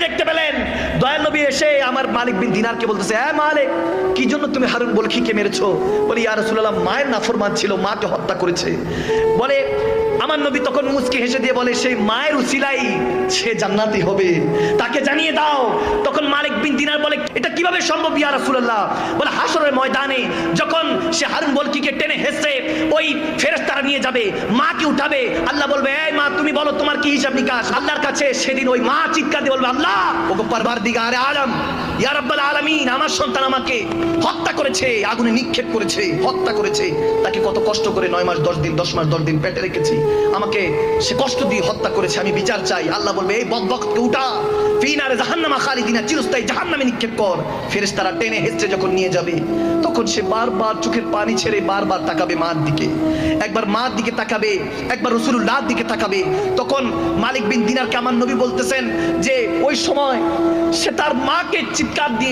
দেখতে পেলেন। দয়াল নবী এসে আমার মালিক বিন দিনারকে বলতেছে, হ্যাঁ মালিক, কি জন্য তুমি হারুন বলখিকে মেরেছো? বলে, ইয়া রাসূলুল্লাহ, মায়ের নাফরমান ছিল, মাকে হত্যা করেছে। বলে, আমার নবী তখন মুচকি হেসে দিয়ে বলে, সেই মায়ের উসিলাই সে জান্নাতি হবে, তাকে জানিয়ে দাও। তখন মালিক বিন দিনার বলে, এটা কিভাবে সম্ভব ইয়া রাসূলুল্লাহ? বলে, হাসরের ময়দানে যখন সে হারুন বলখিকে টেনে হেসে ওই ফেরেশতারা নিয়ে যাবে, মাকে উঠাবে, আল্লাহ বলবে, এই মা তুমি বলো তোমার কি হিসাব নিকাশ আল্লাহর কাছে। সেদিন ওই মা চিৎকার দিয়ে বলবে, আল্লাহ ওগো পারওয়ারদিগারে আলম, ইয়া রাব্বাল আলামিন, আমার সন্তান আমাকে হত্যা করেছে, আগুনে নিক্ষেপ করেছে, হত্যা করেছে। তাকে কত কষ্ট করে 9 মাস 10 দিন 10 মাস 10 দিন পেটে রেখেছি, আমাকে সে কষ্ট দিয়ে হত্যা করেছে, আমি বিচার চাই। আল্লাহ বলবে, এই বদবখতকে উঠা, ফি নারে জাহান্নামা খালিদিনা, চিরস্থায়ী জাহান্নামে নিক্ষেপ কর। ফেরেশতারা টেনে হেঁচড়ে যখন নিয়ে যাবে, তখন সে বারবার চোখের পানি ছেড়ে বারবার তাকাবে মার দিকে, একবার মার দিকে তাকাবে, একবার রাসূলুল্লাহর দিকে তাকাবে। তখন মালিক বিন দিনারকে আমার নবী বলতেছেন যে ওই সময় সে তার মাকে চিৎকার দিয়ে